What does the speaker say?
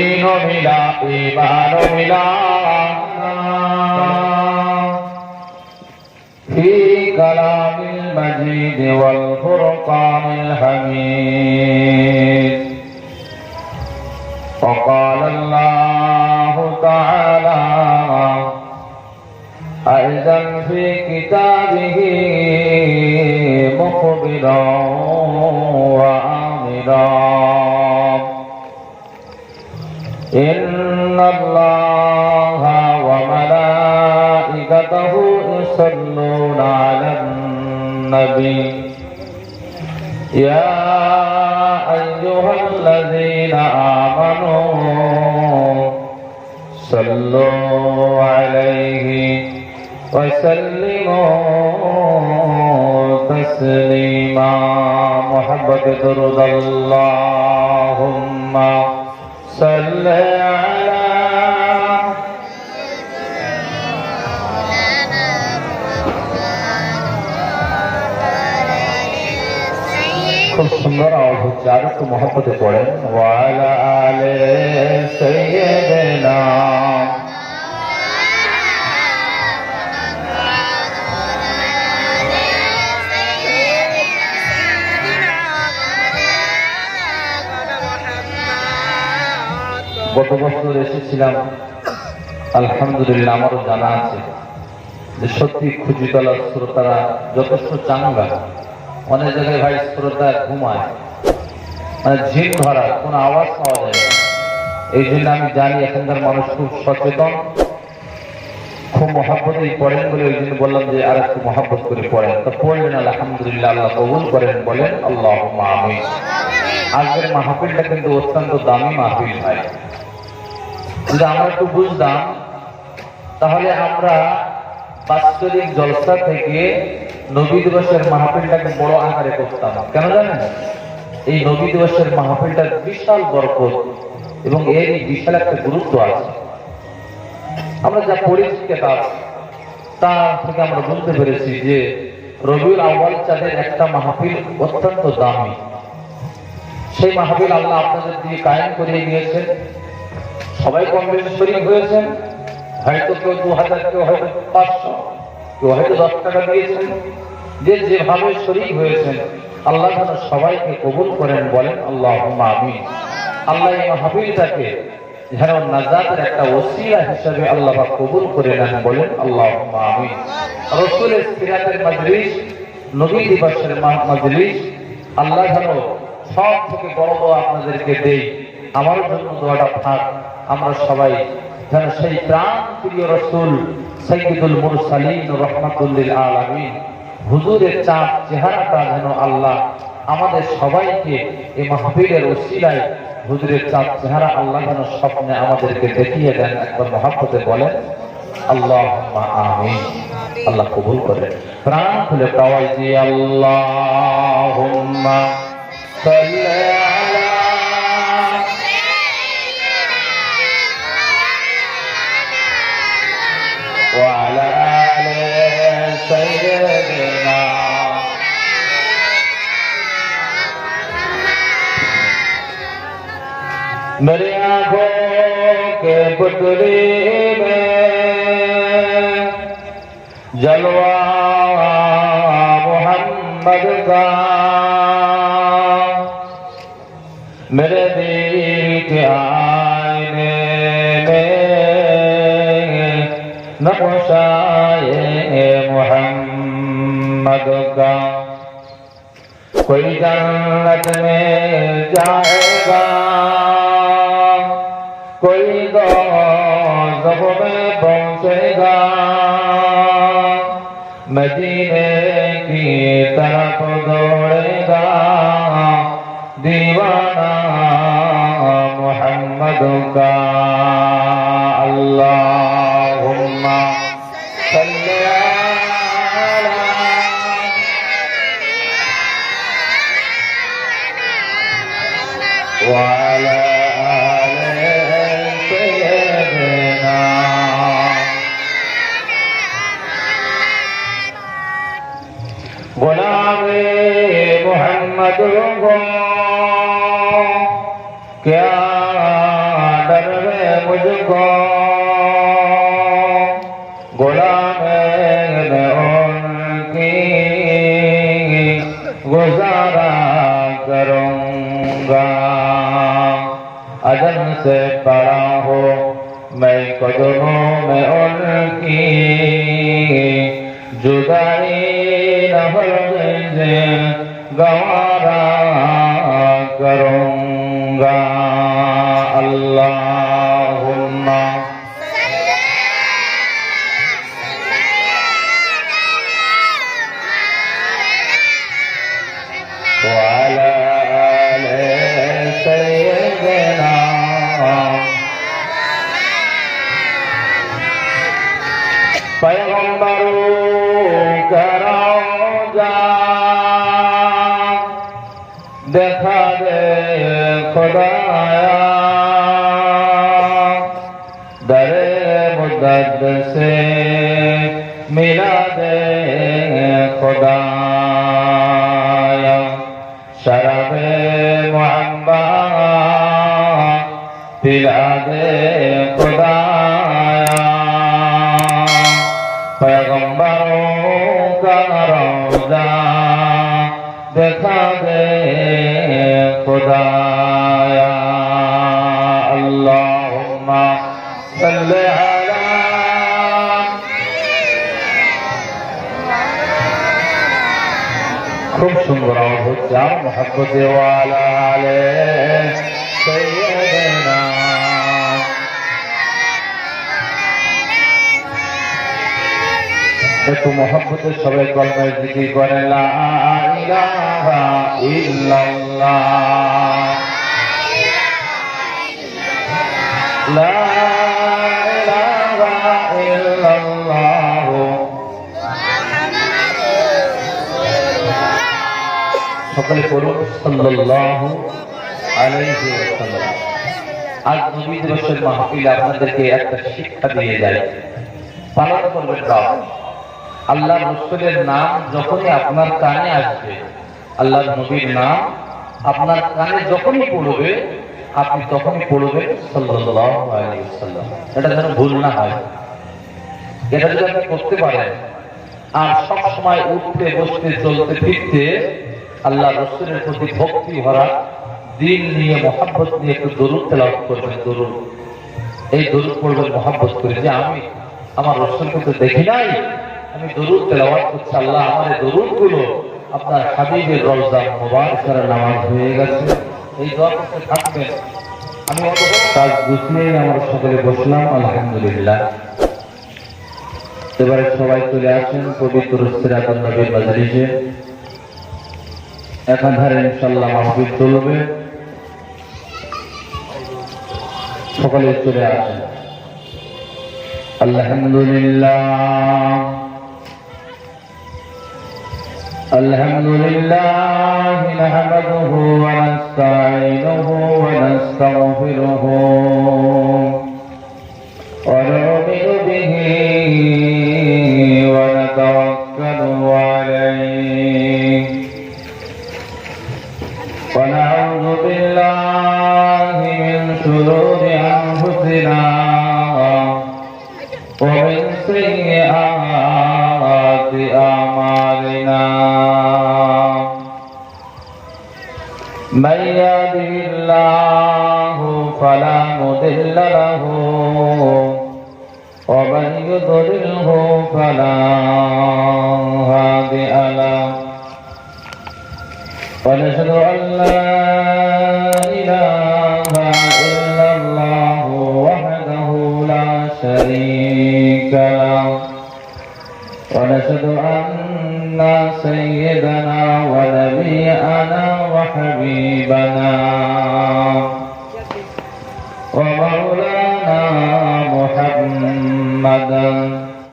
दीन मिला ईमान मिला في كلام المجيد والفرقان الحميد وقال الله تعالى أيضا في كتابه مخبرا وآمرا إن الله وملائكته يصلون على النبي يا أيها الذين آمنوا صلوا عليه وسلموا تسليما محبة درود اللهم صل على খুব সুন্দর আওয়াজ হচ্ছে আর একটু মহব্বতে পড়েন ওয়ালা আলে সাইয়্যিদিনা গত বছর এসেছিলাম আলহামদুলিল্লাহ আমারও জানা আছে যে সত্যি খুঁজিতলা শ্রোতারা যথেষ্ট চাঙ্গা অনেক জায়গায় ভাই শ্রোতা ঘুমায় মানে ঝিম ধরা কোনো আওয়াজ পাওয়া যায় না এই জন্য আমি জানি এখানকার মানুষ খুব সচেতন খুব মহাব্বতেই পড়েন বলে ওই জন্য বললাম যে আর একটু মহাব্বত করে পড়েন তো পড়লেন আলহামদুলিল্লাহ আল্লাহ কবুল করেন বলেন আল্লাহুম্মা আমিন আজকের মাহফিলটা কিন্তু অত্যন্ত দামি মাহফিল ভাই যদি আমরা একটু বুঝতাম তাহলে আমরা বাৎসরিক জলসা থেকে নবী দিবসের মাহফিলটাকে বড় আকারে করতাম কেন জানেন এই নবী দিবসের মাহফিলটার বিশাল বরকত এবং এর বিশাল একটা গুরুত্ব আছে আমরা যা পড়েছি কিতাব তা থেকে আমরা বুঝতে পেরেছি যে রবিউল আউয়াল চাঁদের একটা মাহফিল অত্যন্ত দামি সেই মাহফিল আল্লাহ আপনাদের দিয়ে কায়েম করিয়ে দিয়েছেন সবাই কম বেশি শরীক হয়েছেন হয়তো কেউ 2000 কেউ হয়তো 500 কেউ হয়তো 10 টাকা দিয়েছেন যে যেভাবে শরীক হয়েছেন আল্লাহ যেন সবাইকে কবুল করেন বলেন আল্লাহুম্মা আমিন আল্লাহ এই মাহফিলটাকে যেন নাজাতের একটা ওসিলা হিসেবে আল্লাহ পাক কবুল করে নেন বলেন আল্লাহুম্মা আমিন রাসূলের সিরাতের মজলিস নবী দিবসের মজলিস আল্লাহ যেন সব থেকে বড় দোয়া আপনাদেরকে দেই আমার জন্য দোয়াটা থাক আমরা সবাই যেন সেই প্রাণ প্রিয় রাসূল সাইয়্যিদুল মুরসালিন রাহমাতুল লিল আলামিন হুজুরের চাঁদ চেহারাটা যেন আল্লাহ আমাদের সবাইকে এই মাহফিলের ওসিলায় হুজুরের চাঁদ চেহারা আল্লাহ যেন স্বপ্নে আমাদেরকে দেখিয়ে দেন একবার মহব্বতে বলেন আল্লাহুম্মা আমিন আল্লাহ কবুল করেন প্রাণ খুলে তাওয়াজ দিয়ে আল্লাহুম্মা সাল্লি وعلى آل سيدنا मेरी आंखों के पुतली में जलवा मोहम्मद का मेरे दिल के आईने में नक्शाए मोहम्मद का कोई जन्नत में जाएगा कोई दोज़ख में पहुंचेगा मदीने की तरफ दौड़ेगा दीवाना मोहम्मद का अल्लाहुम्मा सल्ली अला व अला गुलामे मोहम्मद को क्या डर को गुलाम मैं उनकी गुजारा करूंगा। अजन से पड़ा हो मैं कदमों में उनकी जुदाई न होने गवारा करूंगा। अल्लाहुम्मा वअला आले सय्यदना पैगंबरों का रोज़ा देखा दे खुदाया दरे मुद्दत से मिला दे खुदाया शराबे मुहब्बा पिला दे खुदाया पैगंबरों का रोज़ा देखा दे खुदाया। अल्लाहुम्मा सल्ली अला खूब सुंदर हो जा मोहब्बत वाला आले सैयदना একটু মহব্বতের সবাই কলমায় জিকির করে লা ইলাহা ইল্লাল্লাহ লা ইলাহা ইল্লাল্লাহ সকলে পড়ুন সাল্লাল্লাহু আলাইহি ওয়াসাল্লাম। আজ নবী দিবসের মাহফিল আপনাদেরকে একটা শিক্ষা দিয়ে যায়, পালন করবেন না। আল্লাহ রাসূলের নাম যখনই আপনার কানে আসবে, আল্লাহর নবীর নাম আপনার কানে যখনই পড়বে, আপনি তখনই পড়বেন সাল্লাল্লাহু আলাইহি ওয়াসাল্লাম। এটা যেন ভুল না হয়। এটা যদি আপনি করতে পারেন আর সব সময় উঠতে বসতে চলতে ফিরতে আল্লাহ রাসূলের প্রতি ভক্তি ভরা দিল নিয়ে মহব্বত নিয়ে একটু দরুদ তেলাওয়াত করবেন। দরুদ, এই দরুদ পড়বেন মহব্বত করে যে আমি আমার রাসূলকে তো দেখি নাই, আমি দরুদ তেলাওয়াত করছি। আল্লাহ আমার এই দরুদগুলো আপনার হাবিবের রওজা মুবারকের নামাজ হয়ে গেছে, এই দোয়া করতে থাকবেন। আমি অত কাজ গুছিয়ে আমরা সকলে বসলাম আলহামদুলিল্লাহ। এবারে সবাই চলে আসেন পবিত্র সিরাতুন নবীর মাজলিসে। একাধারে ইনশাআল্লাহ মাহফিল চলবে, সকলে চলে আসেন। আলহামদুলিল্লাহ আলহামদুলিল্লাহ নাহমাদুহু ওয়া নাস্তাঈনুহু ওয়া নাস্তাগফিরুহু ওয়া নু'মিনু বিহি ওয়া নাতাওয়াক্কালু আলাইহি ওয়া নাউযু বিল্লাহি মিন শুরুরি আনফুসিনা ومن سيئات أعمالنا من يهده الله فلا مضل له ومن يضلله فلا هادي له ونشهد أن لا إله إلا الله وحده لا شريك له ونشهد أن سيدنا ونبينا وحبيبنا ومولانا محمدا